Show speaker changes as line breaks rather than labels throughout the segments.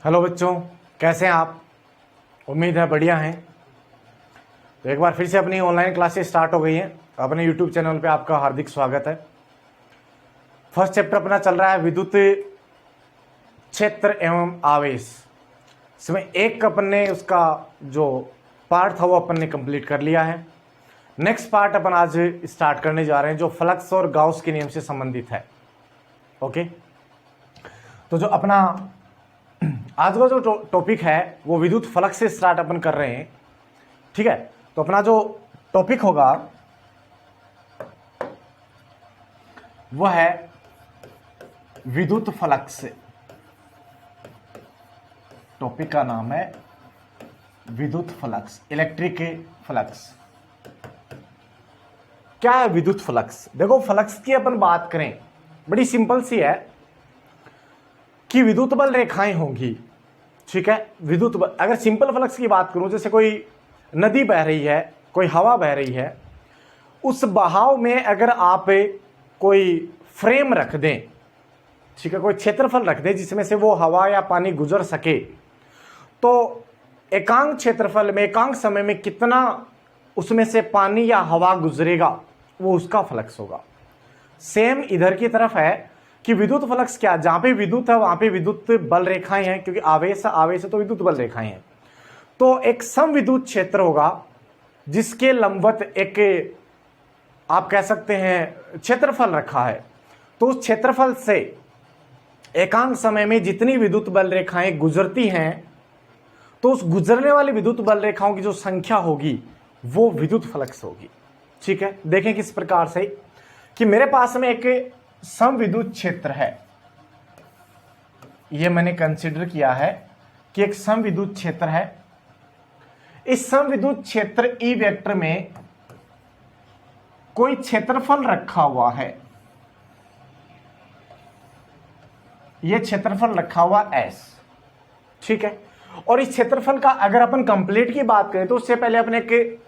Hello बच्चों, कैसे हैं आप। उम्मीद है बढ़िया हैं। तो एक बार फिर से अपनी ऑनलाइन क्लासेस स्टार्ट हो गई हैं। अपने यूट्यूब चैनल पे आपका हार्दिक स्वागत है। फर्स्ट चैप्टर अपना चल रहा है विद्युत क्षेत्र एवं आवेश। इसमें एक अपन ने उसका जो पार्ट था वो अपन ने कंप्लीट कर लिया है। नेक्स्ट पार्ट अपन आज स्टार्ट करने जा रहे हैं जो फ्लक्स और गाउस के नियम से संबंधित है। ओके, तो जो अपना आज का जो टॉपिक है वो विद्युत फ्लक्स से स्टार्ट अपन कर रहे हैं। ठीक है, तो अपना जो टॉपिक होगा वह है विद्युत फ्लक्स। टॉपिक का नाम है विद्युत फ्लक्स, इलेक्ट्रिक फ्लक्स। क्या है विद्युत फ्लक्स? देखो, फ्लक्स की अपन बात करें बड़ी सिंपल सी है कि विद्युत बल रेखाएं होंगी। ठीक है, विद्युत बल, अगर सिंपल फ्लक्स की बात करूं, जैसे कोई नदी बह रही है, कोई हवा बह रही है, उस बहाव में अगर आप कोई फ्रेम रख दें, ठीक है, कोई क्षेत्रफल रख दें जिसमें से वो हवा या पानी गुजर सके, तो एकांक क्षेत्रफल में एकांक समय में कितना उसमें से पानी या हवा गुजरेगा वो उसका फ्लक्स होगा। सेम इधर की तरफ है कि विद्युत फ्लक्स क्या, जहां पे विद्युत है वहां पे विद्युत बल रेखाएं हैं, क्योंकि आवेश है तो विद्युत बल रेखाएं हैं। तो एक समविद्युत क्षेत्र होगा जिसके लंबवत एक आप कह सकते हैं क्षेत्रफल रखा है। तो उस क्षेत्रफल से एकांक समय में जितनी विद्युत बल रेखाएं गुजरती हैं, तो उस गुजरने वाली विद्युत बल रेखाओं की जो संख्या होगी वो विद्युत फ्लक्स होगी। ठीक है, देखें किस प्रकार से कि मेरे पास में एक समविद्युत क्षेत्र है। यह मैंने कंसीडर किया है कि एक समविद्युत क्षेत्र है। इस समविद्युत क्षेत्र ई वेक्टर में कोई क्षेत्रफल रखा हुआ है। यह क्षेत्रफल रखा हुआ S। ठीक है, और इस क्षेत्रफल का अगर अपन कंप्लीट की बात करें तो उससे पहले अपने एक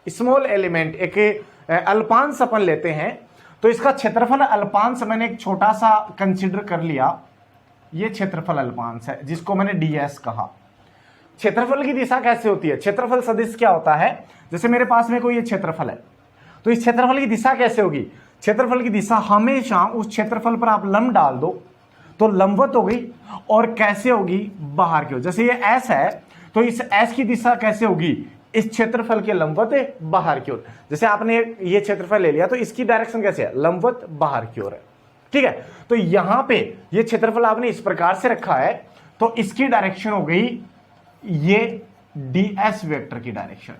स्मॉल एलिमेंट, एक अल्पांश अपन लेते हैं। तो इसका क्षेत्रफल अल्पांश मैंने एक छोटा सा कंसीडर कर लिया। यह क्षेत्रफल अल्पांश है जिसको मैंने ds कहा। क्षेत्रफल की दिशा कैसे होती है? क्षेत्रफल सदिश क्या होता है? जैसे मेरे पास में कोई ये क्षेत्रफल है, तो इस क्षेत्रफल की दिशा कैसे होगी? क्षेत्रफल की दिशा हमेशा उस क्षेत्रफल पर आप लंब डाल दो तो लंबवत हो गई, और कैसे होगी? बाहर की ओर। जैसे ये S है तो इस S की दिशा कैसे होगी? इस क्षेत्रफल के लंबवत बाहर की ओर। जैसे आपने ये क्षेत्रफल ले लिया तो इसकी डायरेक्शन कैसे है? लंबवत बाहर की ओर है। ठीक है, तो यहां पे ये क्षेत्रफल आपने इस प्रकार से रखा है तो इसकी डायरेक्शन हो गई ये ds वेक्टर की डायरेक्शन,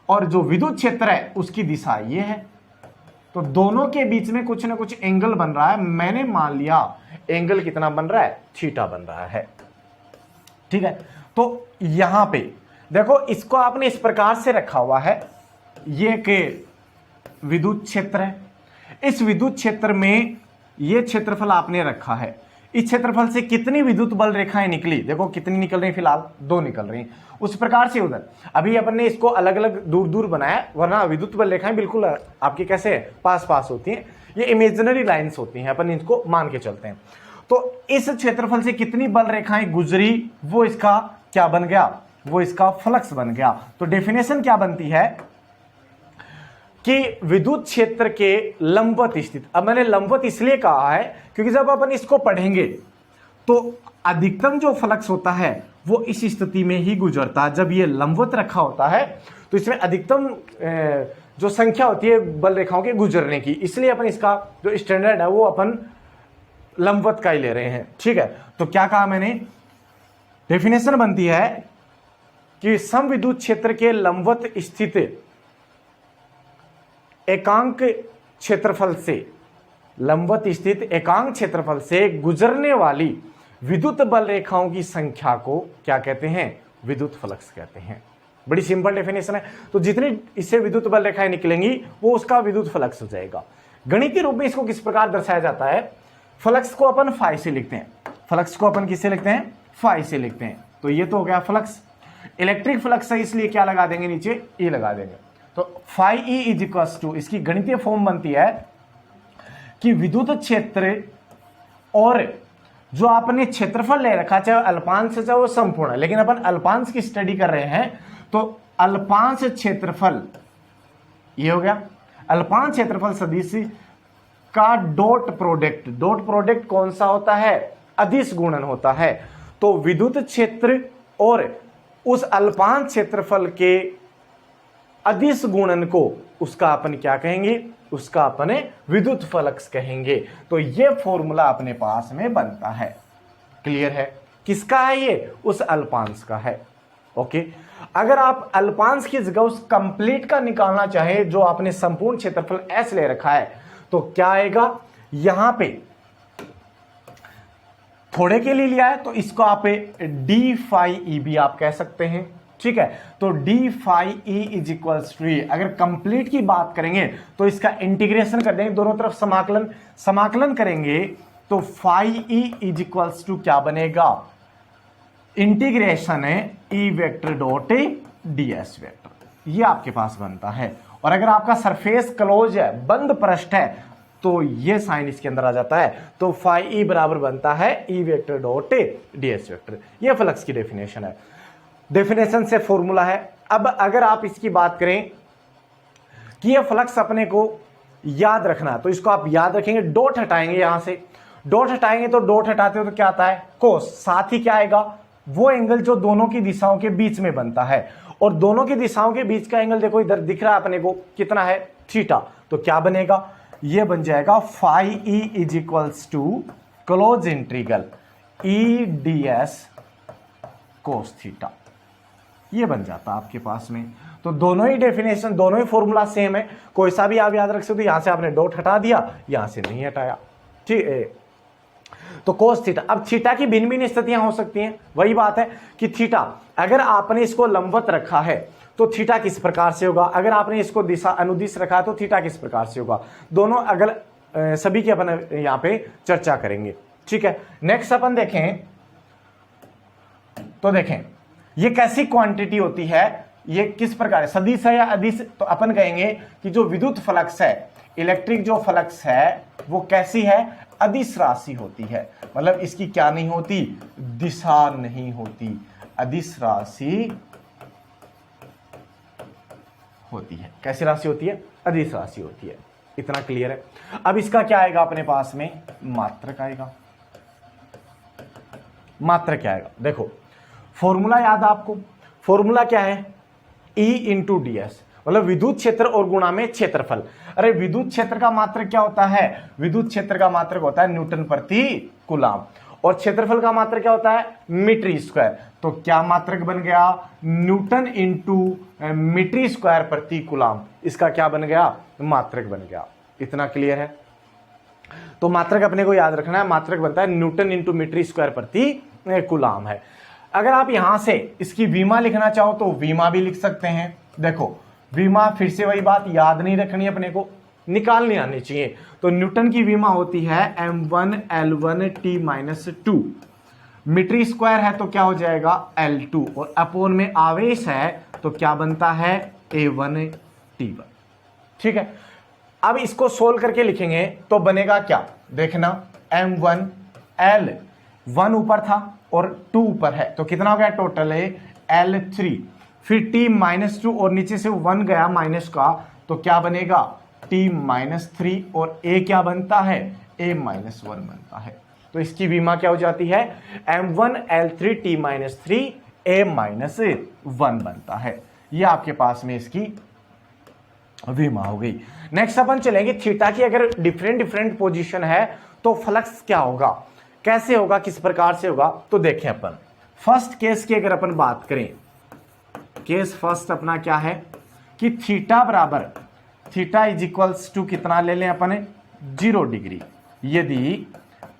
और जो विद्युत क्षेत्र है उसकी दिशा ये है। तो दोनों के बीच में कुछ ना कुछ एंगल बन रहा है। मैंने मान लिया एंगल कितना बन रहा है? थीटा बन रहा है। ठीक है, तो यहां पे देखो, इसको आपने इस प्रकार से रखा हुआ है। ये के विद्युत क्षेत्र है। इस विद्युत क्षेत्र में ये क्षेत्रफल आपने रखा है। इस क्षेत्रफल से कितनी विद्युत बल रेखाएं निकली? देखो कितनी निकल रही, फिलहाल 2 निकल रही। उस प्रकार से उधर अभी अपन ने इसको अलग अलग दूर दूर बनाया, वरना विद्युत बल रेखाएं बिल्कुल आपकी कैसे पास पास होती हैं। ये इमेजिनरी लाइंस होती हैं, अपन इनको मान के चलते हैं। तो इस क्षेत्रफल से कितनी बल रेखाएं गुजरी वो इसका क्या बन गया? वो इसका फ्लक्स बन गया। तो डेफिनेशन क्या बनती है कि विद्युत क्षेत्र के लंबवत स्थित। अब मैंने लंबवत इसलिए कहा है क्योंकि जब अपन इसको पढ़ेंगे तो अधिकतम जो फ्लक्स होता है वो इस स्थिति में ही गुजरता है। जब ये लंबवत रखा होता है तो इसमें अधिकतम जो संख्या होती है बल रेखाओं के गुजरने की, इसलिए अपन इसका जो स्टैंडर्ड है वो अपन लंबवत का ही ले रहे हैं। ठीक है, तो क्या कहा मैंने? डेफिनेशन बनती है कि समविद्युत क्षेत्र के लंबवत स्थित एकांक क्षेत्रफल से, लंबवत स्थित एकांक क्षेत्रफल से गुजरने वाली विद्युत बल रेखाओं की संख्या को क्या कहते हैं? विद्युत फ्लक्स कहते हैं। बड़ी सिंपल डेफिनेशन है। तो जितनी इससे विद्युत बल रेखाएं निकलेंगी वो उसका विद्युत फ्लक्स हो जाएगा। गणितीय रूप में इसको किस प्रकार दर्शाया जाता है? फ्लक्स को अपन फाई से लिखते हैं। फ्लक्स को अपन किससे लिखते हैं? फाई से लिखते हैं। तो ये तो हो गया फ्लक्स। इलेक्ट्रिक फ्लक्स है इसलिए क्या लगा देंगे? नीचे ई लगा देंगे। तो phi E is equals to, इसकी गणितीय फॉर्म बनती है कि विद्युत क्षेत्र और जो आपने क्षेत्रफल ले रखा, चाहे अल्पांश चाहे वो संपूर्ण है, लेकिन अपन अल्पांश की स्टडी कर रहे हैं, तो अल्पांश क्षेत्रफल ये हो गया। अल्पांश क्षेत्रफल सदिश का डॉट प्रोडक्ट कौन सा होता है? अदिश गुणन होता है। तो विद्युत क्षेत्र और उस अल्पांश क्षेत्रफल के अदिश गुणन को उसका अपन क्या कहेंगे? उसका अपने विद्युत फ्लक्स कहेंगे। तो ये फॉर्मूला अपने पास में बनता है। क्लियर है? किसका है ये? उस अल्पांश का है। ओके, अगर आप अल्पांश की जगह उस कंप्लीट का निकालना चाहे, जो आपने संपूर्ण क्षेत्रफल S ले रखा है, तो क्या आएगा? यहां पे थोड़े के लिए लिया है तो इसको आप डी फाई ई भी आप कह सकते हैं। ठीक है, तो d phi E is equals to, अगर कंप्लीट की बात करेंगे तो इसका इंटीग्रेशन कर देंगे, दोनों तरफ समाकलन करेंगे, तो phi E is equals to क्या बनेगा? इंटीग्रेशन है E vector dot d s vector, ये आपके पास बनता है। और अगर आपका सरफेस क्लोज है, बंद पृष्ठ है, तो ये साइन इसके अंदर आ जाता है, तो फाई ई बराबर बनता है E vector dot d s vector. ये फ्लक्स की डेफिनेशन है, डेफिनेशन से फॉर्मूला है। अब अगर आप इसकी बात करें कि ये फ्लक्स अपने को याद रखना, तो इसको आप याद रखेंगे, डॉट हटाएंगे, यहां से डॉट हटाएंगे, तो डॉट हटाते हो तो क्या आता है? कोस। साथ ही क्या आएगा? वो एंगल जो दोनों की दिशाओं के बीच में बनता है, और दोनों की दिशाओं के बीच का एंगल देखो इधर दिख रहा है अपने को, कितना है? थीटा। तो क्या बनेगा? ये बन जाएगा phi E is equals to close integral E d s cos theta, ये बन जाता आपके पास में। तो दोनों ही डेफिनेशन, दोनों ही फॉर्मूला सेम है, कोई सा भी आप याद रख सकते हो। यहां से आपने डॉट हटा दिया, यहां से नहीं हटाया, ठीक है। तो कोस थीटा, अब थीटा की भिन्न भिन्न स्थितियां हो सकती हैं। वही बात है कि थीटा अगर आपने इसको लंबवत रखा है तो थीटा किस प्रकार से होगा, अगर आपने इसको दिशा अनुदिश रखा है तो थीटा किस प्रकार से होगा। दोनों अगर सभी की अपन यहां पे चर्चा करेंगे। ठीक है, नेक्स्ट अपन देखें, तो देखें ये कैसी क्वांटिटी होती है, ये किस प्रकार है, सदिश है या अदिश? तो अपन कहेंगे कि जो विद्युत फ्लक्स है, इलेक्ट्रिक जो फ्लक्स है, वो कैसी है? अदिश राशि होती है। मतलब इसकी क्या नहीं होती? दिशा नहीं होती, अदिश राशि होती है। कैसी राशि होती है? अदिश राशि होती है। इतना क्लियर है। अब इसका क्या आएगा अपने पास में? मात्रक आएगा। मात्रक क्या आएगा? देखो फॉर्मूला याद है आपको, फॉर्मूला क्या है? E इंटू डी एस, मतलब विद्युत क्षेत्र और गुणा में क्षेत्रफल। अरे विद्युत क्षेत्र का मात्रक क्या होता है? विद्युत क्षेत्र का मात्रक होता है न्यूटन प्रति कूलम, और क्षेत्रफल का मात्रक क्या होता है? Metre square. तो क्या मात्रक बन गया? न्यूटन इंटू मीटर स्क्वायर प्रति कूलम, इसका क्या बन गया? मात्रक बन गया। इतना क्लियर है? तो मात्रक अपने को याद रखना है, मात्रक बनता है न्यूटन इंटू मीटर स्क्वायर प्रति कूलम है। अगर आप यहां से इसकी वीमा लिखना चाहो तो वीमा भी लिख सकते हैं। देखो वीमा, फिर से वही बात, याद नहीं रखनी अपने को, निकालनी आनी चाहिए। तो न्यूटन की वीमा होती है m1 L1 T-2, metre square है तो क्या हो जाएगा? L2, और अपोन में आवेश है तो क्या बनता है? A1 T1। ठीक है, अब इसको सोल्व करके लिखेंगे तो बनेगा क्या? देखना, m1 L 1 ऊपर था और 2 ऊपर है, तो कितना हो गया टोटल है? L3, फिर T-2 और नीचे से 1 गया माइनस का, तो क्या बनेगा? T-3, और A क्या बनता है? A-1 बनता है। तो इसकी विमा क्या हो जाती है? M1 L3 T-3 A-1 बनता है। ये आपके पास में इसकी विमा हो गई। नेक्स्ट अपन चलेंगे, थीटा की अगर डिफरेंट पोजीशन है तो फ्लक्स क्या होगा, कैसे होगा, किस प्रकार से होगा? तो देखें अपन फर्स्ट केस की अगर अपन बात करें, केस फर्स्ट अपना क्या है कि थीटा बराबर, थीटा इज इक्वल्स टू कितना ले लें अपन? 0 डिग्री। यदि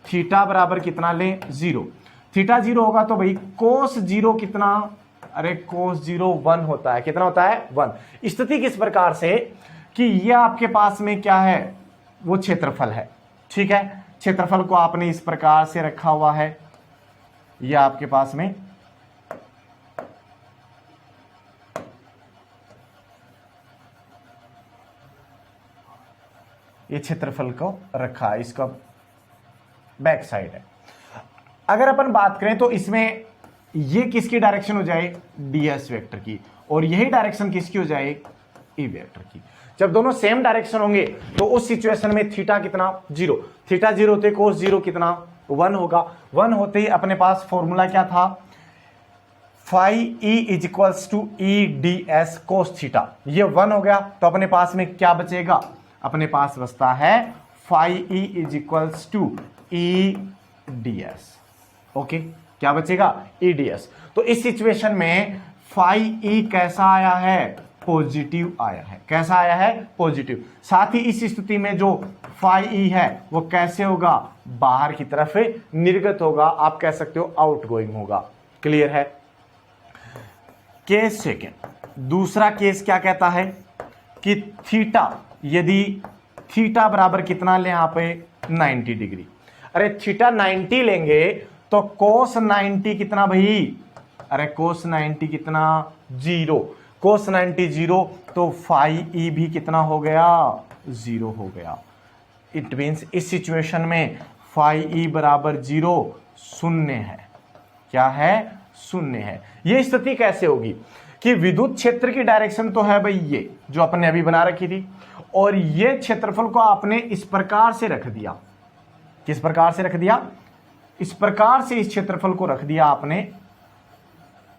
थीटा बराबर कितना लें? 0, थीटा 0 होगा तो भाई कोस 0 कितना? अरे कोस 0 1 होता है। कितना होता है? 1। स्थिति किस प्रकार से कि ये आपके पास में क्या है? वो क्षेत्रफल है। ठीक है, क्षेत्रफल को आपने इस प्रकार से रखा हुआ है, ये आपके पास में ये क्षेत्रफल को रखा है, इसका बैक साइड है। अगर अपन बात करें तो इसमें ये किसकी डायरेक्शन हो जाए, ds वेक्टर की, और यही डायरेक्शन किसकी हो जाए, e वेक्टर की। जब दोनों सेम डायरेक्शन होंगे तो उस सिचुएशन में थीटा कितना, 0, थीटा 0 होते कोस 0 कितना, 1 होगा। 1 होते ही अपने पास फॉर्मूला क्या था, phi E is equals to E d s cos theta, ये 1 हो गया। तो अपने पास में क्या बचेगा, अपने पास बचता है phi E is equals to E d s. Okay, क्या बचेगा, ई डी एस। तो इस सिचुएशन में फाई ई कैसा आया है, पॉजिटिव आया है। कैसा आया है, पॉजिटिव। साथ ही इस स्थिति में जो फाई ई है वो कैसे होगा, बाहर की तरफ निर्गत होगा, आप कह सकते हो आउटगोइंग होगा। क्लियर है। केस सेकेंड, दूसरा केस क्या कहता है कि थीटा, यदि थीटा बराबर कितना ले यहां पे 90 डिग्री, अरे थीटा 90 लेंगे तो कोस 90 कितना भाई, अरे कोस 90 कितना, 0, कोस 90 0, तो फाई ई भी कितना हो गया, 0 हो गया। इट मीन्स इस सिचुएशन में फाई ई बराबर 0 शून्य है। क्या है, शून्य है। यह स्थिति कैसे होगी कि विद्युत क्षेत्र की डायरेक्शन तो है भाई ये जो अपने अभी बना रखी थी, और ये क्षेत्रफल को आपने इस प्रकार से रख दिया। किस प्रकार से रख दिया, इस प्रकार से इस क्षेत्रफल को रख दिया आपने।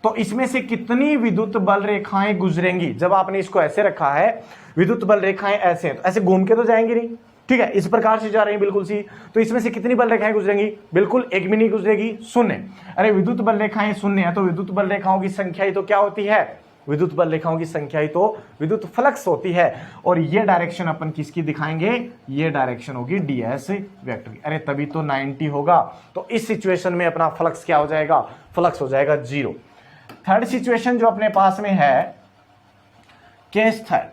तो इसमें से कितनी विद्युत बल रेखाएं गुजरेंगी, जब आपने इसको ऐसे रखा है, विद्युत बल रेखाएं ऐसे हैं तो ऐसे घूम के तो जाएंगी नहीं, ठीक है, इस प्रकार से जा रही है बिल्कुल सी। तो इसमें से कितनी बल रेखाएं गुजरेंगी, बिल्कुल एक भी नहीं गुजरेगी, शून्य। अरे विद्युत बल रेखाएं शून्य है तो विद्युत बल रेखाओं की संख्या ही तो क्या होती है, विद्युत बल रेखाओं की संख्या ही तो विद्युत फ्लक्स होती है। और ये डायरेक्शन अपन किसकी दिखाएंगे, ये डायरेक्शन होगी ds वेक्टर की। अरे तभी तो 90 होगा। तो इस सिचुएशन में अपना फ्लक्स क्या हो जाएगा, फ्लक्स हो जाएगा 0। थर्ड सिचुएशन जो अपने पास में है, केस थर्ड,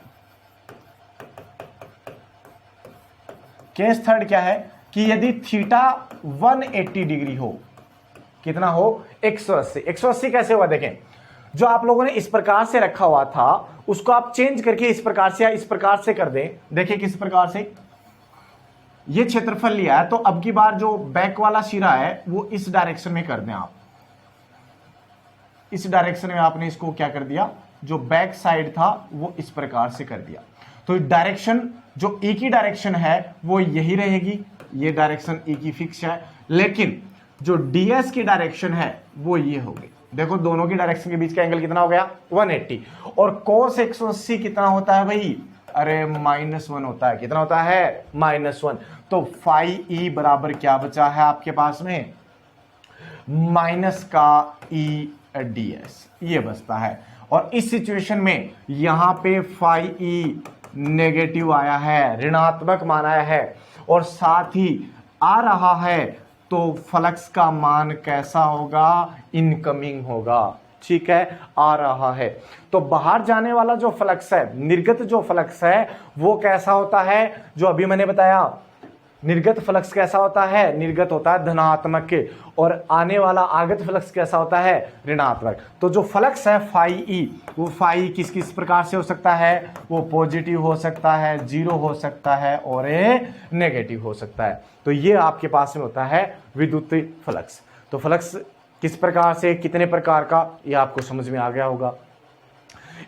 केस थर्ड क्या है कि यदि थीटा 180 डिग्री हो, कितना हो, 180। 180 कैसे हुआ, देखें, जो आप लोगों ने इस प्रकार से रखा हुआ था उसको आप चेंज करके इस प्रकार से या इस प्रकार से कर दें। देखिए किस प्रकार से, ये क्षेत्रफल लिया है तो अब की बार जो बैक वाला सिरा है वो इस डायरेक्शन में कर दें आप। इस डायरेक्शन में आपने इसको क्या कर दिया, जो बैक साइड था वो इस प्रकार से कर दिया। तो डायरेक्शन जो ई की डायरेक्शन है वो यही रहेगी, ये डायरेक्शन ई की फिक्स है, लेकिन जो ds की डायरेक्शन है वो ये होगी। देखो दोनों की डायरेक्शन के बीच का एंगल कितना हो गया, 180। और cos 180 कितना होता है भाई, अरे -1 होता है। कितना होता है, -1। तो फाई ई बराबर क्या बचा है आपके पास में, माइनस का ई ds, ये बचता है। और इस सिचुएशन में यहां पे फाई ई नेगेटिव आया है, ऋणात्मक माना है, और साथ ही आ रहा है, तो फ्लक्स का मान कैसा होगा, इनकमिंग होगा। ठीक है, आ रहा है तो बाहर जाने वाला जो फ्लक्स है, निर्गत जो फ्लक्स है वो कैसा होता है, जो अभी मैंने बताया, निर्गत फ्लक्स कैसा होता है, निर्गत होता है धनात्मक के, और आने वाला आगत फ्लक्स कैसा होता है, ऋणात्मक। तो जो फ्लक्स है फाई ई, वो फाई किस किस प्रकार से हो सकता है, वो पॉजिटिव हो सकता है, 0 हो सकता है, और नेगेटिव हो सकता है। तो ये आपके पास में होता है विद्युत फ्लक्स। तो फ्लक्स किस प्रकार से, कितने प्रकार का, ये आपको समझ में आ गया होगा।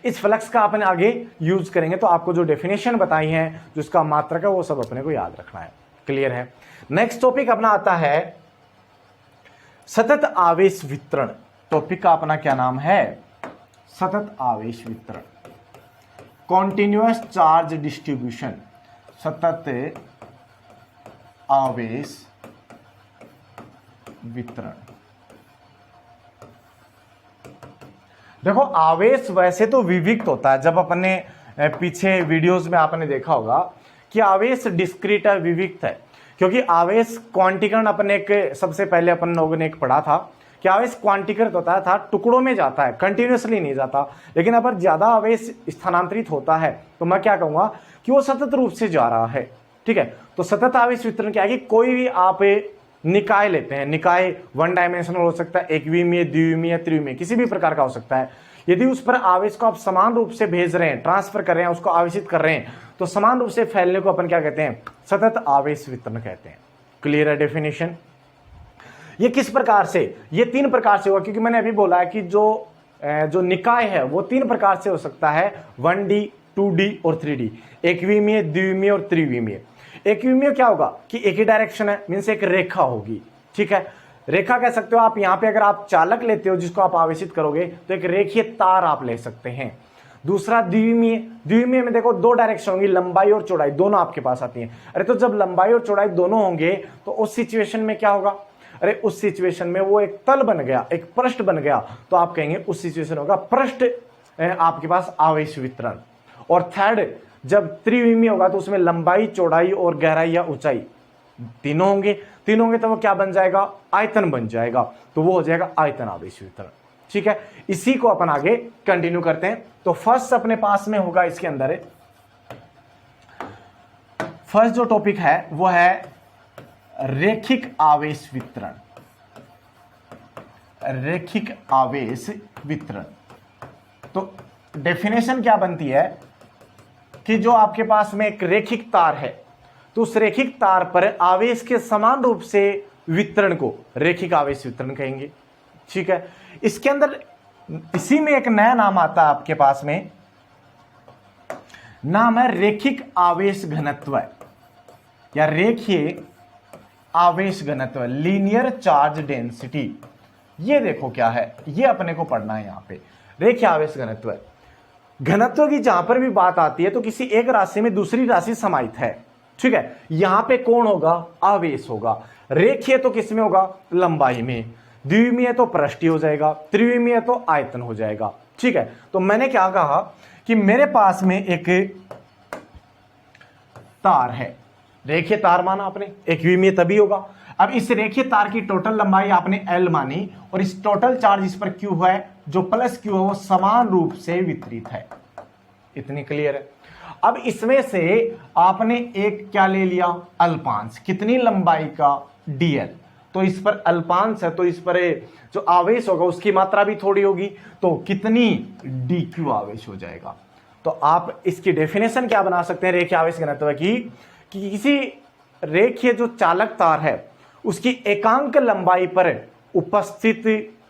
इस फ्लक्स का अपन आगे यूज करेंगे तो आपको जो डेफिनेशन बताई है, जो इसका मात्रक है, वो सब अपने को याद रखना है। क्लियर है। नेक्स्ट टॉपिक अपना आता है सतत आवेश वितरण। टॉपिक का अपना क्या नाम है, सतत आवेश वितरण, कॉन्टिन्यूअस चार्ज डिस्ट्रीब्यूशन, सतत आवेश वितरण। देखो आवेश वैसे तो विविक्त होता है, जब अपने पीछे वीडियोस में आपने देखा होगा कि आवेश डिस्क्रीट है, विविक्त है, क्योंकि आवेश क्वांटीकरण अपने एक सबसे पहले अपन लोगों ने एक पढ़ा था कि आवेश क्वांटीकृत होता था, टुकड़ों में जाता है, कंटिन्यूसली नहीं जाता। लेकिन अगर ज्यादा आवेश स्थानांतरित होता है तो मैं क्या कहूंगा कि वो सतत रूप से जा रहा है। ठीक है, तो सतत आवेश वितरण क्या है कि कोई भी आप निकाय लेते हैं, निकाय 1 डायमेंशनल हो सकता है, एकविमीय, द्विविमीय, त्रिविमीय, किसी भी प्रकार का हो सकता है। यदि उस पर आवेश को आप समान रूप से भेज रहे हैं, ट्रांसफर कर रहे हैं, उसको आवेशित कर रहे हैं, तो समान रूप से फैलने को अपन क्या कहते हैं, सतत आवेश वितरण कहते हैं। क्लियर है डेफिनेशन। ये किस प्रकार से, ये 3 प्रकार से होगा, क्योंकि मैंने अभी बोला है कि जो निकाय है वो 3 प्रकार से हो सकता है, 1D 2D और 3D, एकविमीय, द्विविमीय और त्रिविमीय। एकविमीय क्या होगा कि एक ही डायरेक्शन है, मीन्स एक रेखा होगी, ठीक है, रेखा कह सकते हो आप। यहाँ पे अगर आप चालक लेते हो जिसको आप आवेशित करोगे तो एक रेखीय तार आप ले सकते हैं। दूसरा द्विविमीय, द्विविमीय में देखो 2 डायरेक्शन होंगी, लंबाई और चौड़ाई दोनों आपके पास आती हैं। अरे तो जब लंबाई और चौड़ाई दोनों होंगे तो उस सिचुएशन में क्या होगा, अरे उस सिचुएशन में वो एक तल बन गया, एक पृष्ठ बन गया, तो आप कहेंगे उस सिचुएशन होगा पृष्ठ आपके पास आवेश वितरण। और थर्ड, जब त्रिविमीय होगा तो उसमें लंबाई, चौड़ाई और गहराई या ऊंचाई तीनों होंगे, तो वो क्या बन जाएगा, आयतन बन जाएगा, तो वो हो जाएगा आयतन आवेश वितरण, ठीक है। इसी को अपन आगे कंटिन्यू करते हैं। तो फर्स्ट अपने पास में होगा, इसके अंदर फर्स्ट जो टॉपिक है वो है रेखिक आवेश वितरण। रेखिक आवेश वितरण, तो डेफिनेशन क्या बनती है कि जो आपके पास में एक रेखिक तार है तो उस रेखिक तार पर आवेश के समान रूप से वितरण को रेखिक आवेश वितरण कहेंगे, ठीक है। इसके अंदर इसी में एक नया नाम आता है आपके पास में, नाम है रेखिक आवेश घनत्व या रेखीय आवेश घनत्व, लीनियर चार्ज डेंसिटी। ये देखो क्या है, ये अपने को पढ़ना है यहाँ पे, रेखीय आवेश घनत्व। घनत्व की जहां पर भी बात आती है तो किसी एक राशि में दूसरी राशि समाहित है, ठीक है। यहां पे कौन होगा, आवेश होगा। रेखीय तो किसमें होगा, लंबाई में, द्विविमीय तो पृष्ठीय हो जाएगा, त्रिविमीय तो आयतन हो जाएगा, ठीक है। तो मैंने क्या कहा कि मेरे पास में एक तार है, रेखीय तार माना आपने, एकविमीय तभी होगा। अब इस रेखीय तार की टोटल लंबाई आपने L मानी और इस टोटल चार्ज इस पर Q है, जो प्लस Q है वो समान रूप से वितरित है। इतनी क्लियर है। अब इसमें से आपने एक क्या ले लिया, अल्पांश, कितनी लंबाई का, dl, तो इस पर अल्पांश है तो इस पर जो आवेश होगा उसकी मात्रा भी थोड़ी होगी, तो कितनी, dq आवेश हो जाएगा। तो आप इसकी डेफिनेशन क्या बना सकते हैं रेखीय आवेश घनत्व की, कि किसी रेखीय जो चालक तार है उसकी एकांक लंबाई पर उपस्थित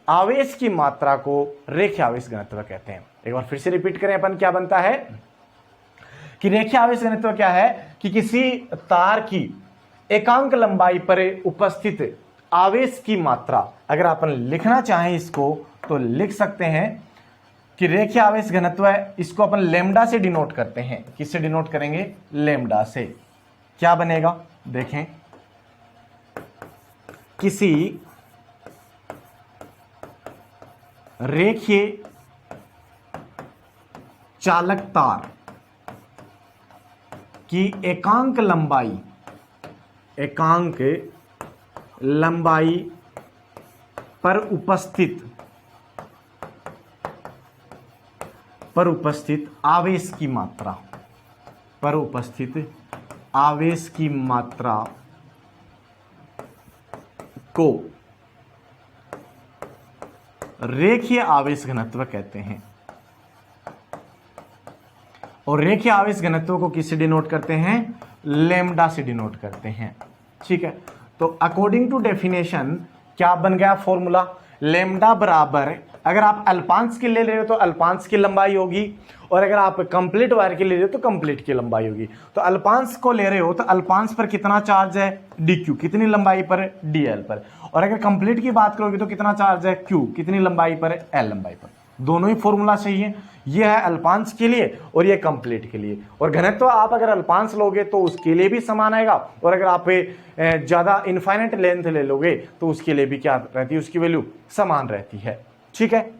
आवेश की मात्रा को रेखीय आवेश घनत्व कहते हैं। एक बार फिर से रिपीट करें, अपन क्या बनता है कि रेखीय आवेश घनत्व क्या है कि किसी तार की एकांक लंबाई पर उपस्थित आवेश की मात्रा, अगर अपन लिखना चाहें इसको तो लिख सकते हैं कि रेखीय आवेश घनत्व है, इसको अपन लेमडा से डिनोट करते हैं। किससे डिनोट करेंगे, लेमडा से। क्या बनेगा, देखें, किसी रेखीय चालक तार की एकांक लंबाई पर उपस्थित आवेश की मात्रा को रेखीय आवेश घनत्व कहते हैं। और रेखीय आवेश घनत्व को किससे डिनोट करते हैं, लेमडा से डिनोट करते हैं, ठीक है। तो अकॉर्डिंग टू डेफिनेशन क्या बन गया फॉर्मूला, लेमडा बराबर, अगर आप अल्पांश के ले रहे हो तो अल्पांश की लंबाई होगी, और अगर आप कंप्लीट वायर के ले रहे हो तो कंप्लीट की लंबाई होगी। तो अल्पांश को ले रहे हो तो अल्पांश पर कितना चार्ज है, dq, कितनी लंबाई पर, dl पर। और अगर कंप्लीट की बात करोगे तो कितना चार्ज है, q, कितनी लंबाई पर, l लंबाई पर। दोनों ही फॉर्मूला सही है, ये है अल्पांश के लिए और ये कंप्लीट के लिए। और घनत्व आप अगर अल्पांश लोगे तो उसके लिए भी समान आएगा, और अगर आप ज्यादा इनफाइनाइट लेंथ ले लोगे तो उसके लिए भी क्या रहती है, उसकी वैल्यू समान रहती है, ठीक है।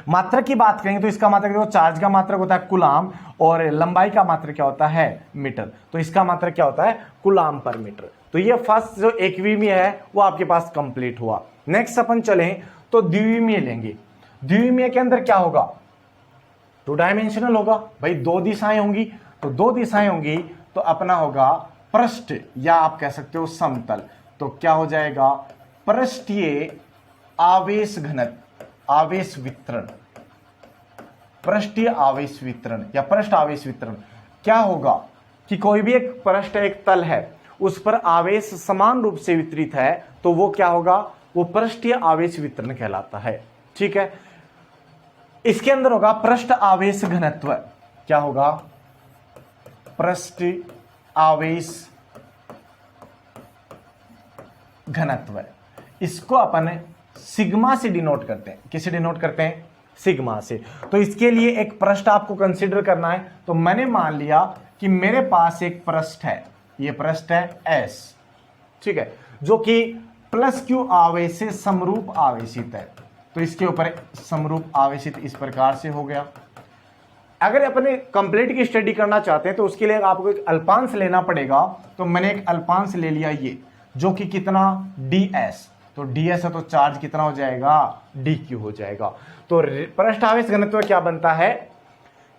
मात्रक की बात करेंगे तो इसका मात्रक देखो, चार्ज का मात्रक होता है कुलाम और लंबाई का मात्रक क्या होता है, मीटर। तो इसका मात्रक क्या होता है, कुलाम पर मीटर। तो ये फर्स्ट जो एकविमीय है वो आपके पास कंप्लीट हुआ। नेक्स्ट अपन चलें तो द्विविमीय लेंगे। द्विविमीय के अंदर क्या होगा, 2 डायमेंशनल होगा भाई, 2 दिशाएं होंगी। तो 2 दिशाएं होंगी तो अपना होगा पृष्ठ, या आप कह सकते हो समतल। तो क्या हो जाएगा, पृष्ठीय आवेश घनत्व, आवेश वितरण, पृष्ठीय आवेश वितरण या पृष्ठ आवेश वितरण क्या होगा कि कोई भी एक पृष्ठ, एक तल है, उस पर आवेश समान रूप से वितरित है, तो वो क्या होगा, वो पृष्ठीय आवेश वितरण कहलाता है। ठीक है, इसके अंदर होगा पृष्ठ आवेश घनत्व। क्या होगा, पृष्ठ आवेश घनत्व। इसको अपन सिग्मा से डिनोट करते हैं। किसे डिनोट करते हैं, सिग्मा से। तो इसके लिए एक पृष्ठ आपको कंसीडर करना है। तो मैंने मान लिया कि मेरे पास एक पृष्ठ है, ये पृष्ठ है S, ठीक है, जो कि प्लस Q आवेश से समरूप आवेशित है। तो इसके ऊपर समरूप आवेशित इस प्रकार से हो गया। अगर अपने कंप्लीट की स्टडी करना चाहते हैं तो उसके लिए आपको एक अल्पांश लेना पड़ेगा। तो मैंने एक अल्पांश ले लिया ये, जो कि कितना, ds। तो ds है तो चार्ज कितना हो जाएगा, dq हो जाएगा। तो पृष्ठ आवेश घनत्व क्या बनता है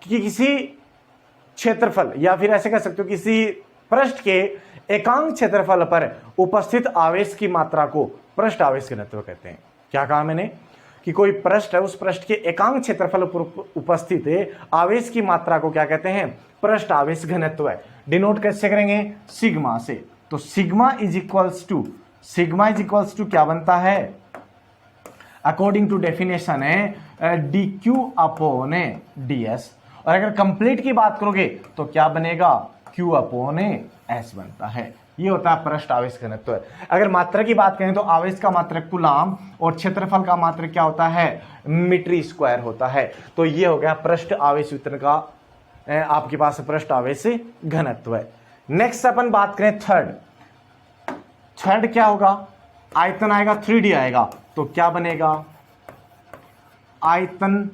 कि किसी क्षेत्रफल, या फिर ऐसे कह सकते हो किसी पृष्ठ के एकांक क्षेत्रफल पर उपस्थित आवेश की मात्रा को पृष्ठ आवेश घनत्व कहते हैं। क्या कहा मैंने कि कोई पृष्ठ है, उस पृष्ठ के एकांक क्षेत्रफल पर उपस्थित आवेश की मात्रा को क्या कहते हैं, पृष्ठ आवेश घनत्व है। डिनोट कैसे करेंगे, सिग्मा से। तो सिग्मा इज इक्वल्स टू क्या बनता है, अकॉर्डिंग टू डेफिनेशन है डी क्यू अपॉन ds। और अगर कंप्लीट की बात करोगे तो क्या बनेगा, q अपॉन s बनता है। ये होता है पृष्ठ आवेश घनत्व। अगर मात्रा की बात करें तो आवेश का मात्रक कूलाम और क्षेत्रफल का मात्रक क्या होता है, मीटर स्क्वायर होता है। तो ये हो गया पृष्ठ आवेश वितरण का आपके पास पृष्ठ आवेश घनत्व है। नेक्स्ट अपन बात करें थर्ड क्या होगा, आयतन आएगा, 3D आएगा। तो क्या बनेगा, आयतन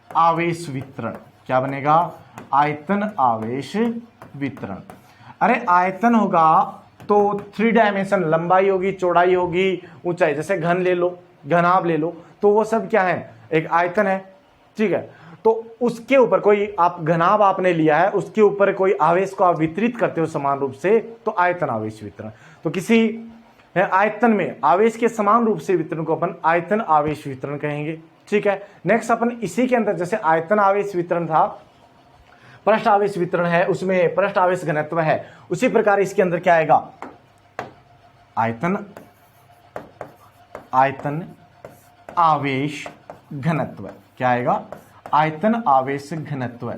आवेश वितरण। क्या बनेगा, आयतन आवेश वितरण। अरे आयतन होगा तो 3 डायमेंशन, लंबाई होगी, चौड़ाई होगी, ऊंचाई, जैसे घन ले लो, घनाभ ले लो, तो वो सब क्या है, एक आयतन है। ठीक है, तो उसके ऊपर कोई आप घनाभ आपने लिया है, उसके ऊपर कोई आवेश को आप वितरित करते हो समान रूप से, तो आयतन आवेश वितरण। तो किसी आयतन में आवेश के समान रूप से वितरण को अपन आयतन आवेश वितरण कहेंगे। ठीक है, नेक्स्ट अपन इसी के अंदर, जैसे आयतन आवेश वितरण था, पृष्ठ आवेश वितरण है, उसमें पृष्ठ आवेश घनत्व है, उसी प्रकार इसके अंदर क्या आएगा, आयतन आवेश घनत्व। क्या आएगा, आयतन आवेश घनत्व।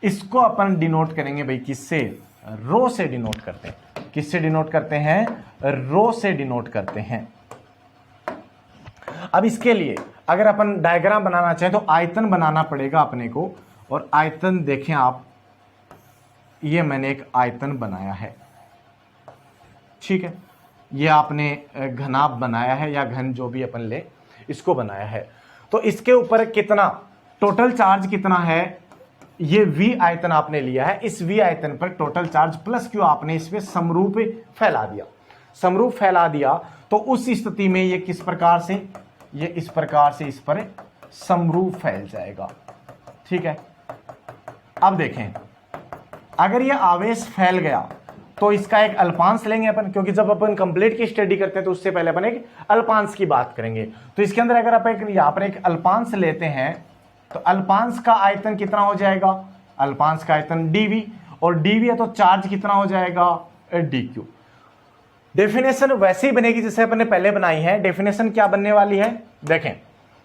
इसको अपन डिनोट करेंगे भाई किससे, रो से डिनोट करते हैं। किससे डिनोट करते हैं, रो से डिनोट करते हैं। अब इसके लिए अगर अपन डायग्राम बनाना चाहें तो आयतन बनाना पड़ेगा अपने को। और आयतन देखें आप, ये मैंने एक आयतन बनाया है। ठीक है, ये आपने घनाभ बनाया है या घन जो भी अपन ले, इसको बनाया है। तो इसके ऊपर कितना टोटल चार्ज कितना है, ये V आयतन आपने लिया है। इस V आयतन पर टोटल चार्ज प्लस Q आपने इसमें समरूप फैला दिया। समरूप फैला दिया तो उस स्थिति में ये किस प्रकार से, ये इस प्रकार से इस पर समरूप फैल जाएगा। ठीक है, अब देखें, अगर ये आवेश फैल गया तो इसका एक अल्पांश लेंगे अपन, क्योंकि जब अपन कंप्लीट की स्टडी करते हैं तो उससे पहले अपन एक अल्पांश की बात करेंगे। तो इसके अंदर अगर अपन यहाँ पर एक अल्पांश लेते हैं तो अल्पांश का आयतन कितना हो जाएगा, अल्पांश का आयतन dv, और dv है तो चार्ज कितना हो जाएगा, dq। डेफिनेशन वैसे ही बनेगी जैसे अपन ने पहले बनाई है। डेफिनेशन क्या बनने वाली है, देखें,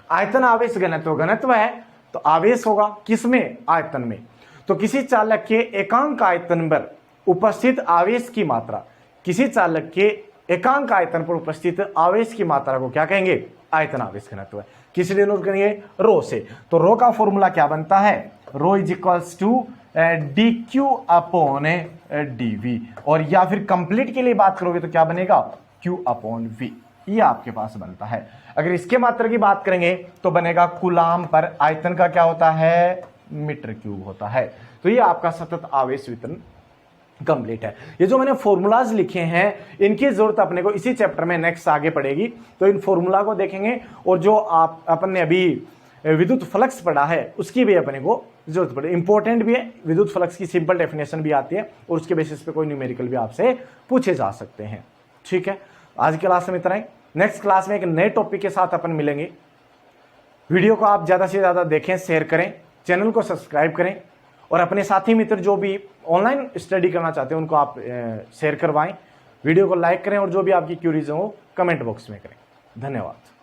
आयतन आवेश घनत्व, घनत्व है तो आवेश होगा किसमें, आयतन में। तो किसी चालक के एकांक आयतन पर उपस्थित आवेश की मात्रा, किसी चालक के एकांक आयतन पर उपस्थित आवेश की मात्रा को क्या कहेंगे, आयतन आवेश घनत्व। किस डिनोट करेंगे, रो से। तो रो का फॉर्मूला क्या बनता है, rho is equals to d q upon dv। और या फिर कंप्लीट के लिए बात करोगे तो क्या बनेगा, q अपॉन v। ये आपके पास बनता है। अगर इसके मात्रा की बात करेंगे तो बनेगा कूलाम पर आयतन का क्या होता है, मीटर क्यूब होता है। तो ये आपका सतत आवेश वितरण कंप्लीट है। ये जो मैंने फॉर्मूलाज लिखे हैं इनकी जरूरत अपने को इसी चैप्टर में नेक्स्ट आगे पड़ेगी। तो इन फॉर्मूला को देखेंगे, और जो आप अपन ने अभी विद्युत फ्लक्स पढ़ा है उसकी भी अपने को जरूरत पड़े, इंपॉर्टेंट भी है। विद्युत फ्लक्स की सिंपल डेफिनेशन भी आती है और उसके बेसिस पे कोई न्यूमेरिकल भी आपसे पूछे जा सकते हैं। ठीक है, आज की क्लास में इतना ही। नेक्स्ट क्लास में एक नए टॉपिक के साथ अपन मिलेंगे। वीडियो को आप ज़्यादा से ज़्यादा देखें, शेयर करें, चैनल को सब्सक्राइब करें, और अपने साथी मित्र जो भी ऑनलाइन स्टडी करना चाहते हैं उनको आप शेयर करवाएं। वीडियो को लाइक करें और जो भी आपकी क्यूरीज हो कमेंट बॉक्स में करें। धन्यवाद।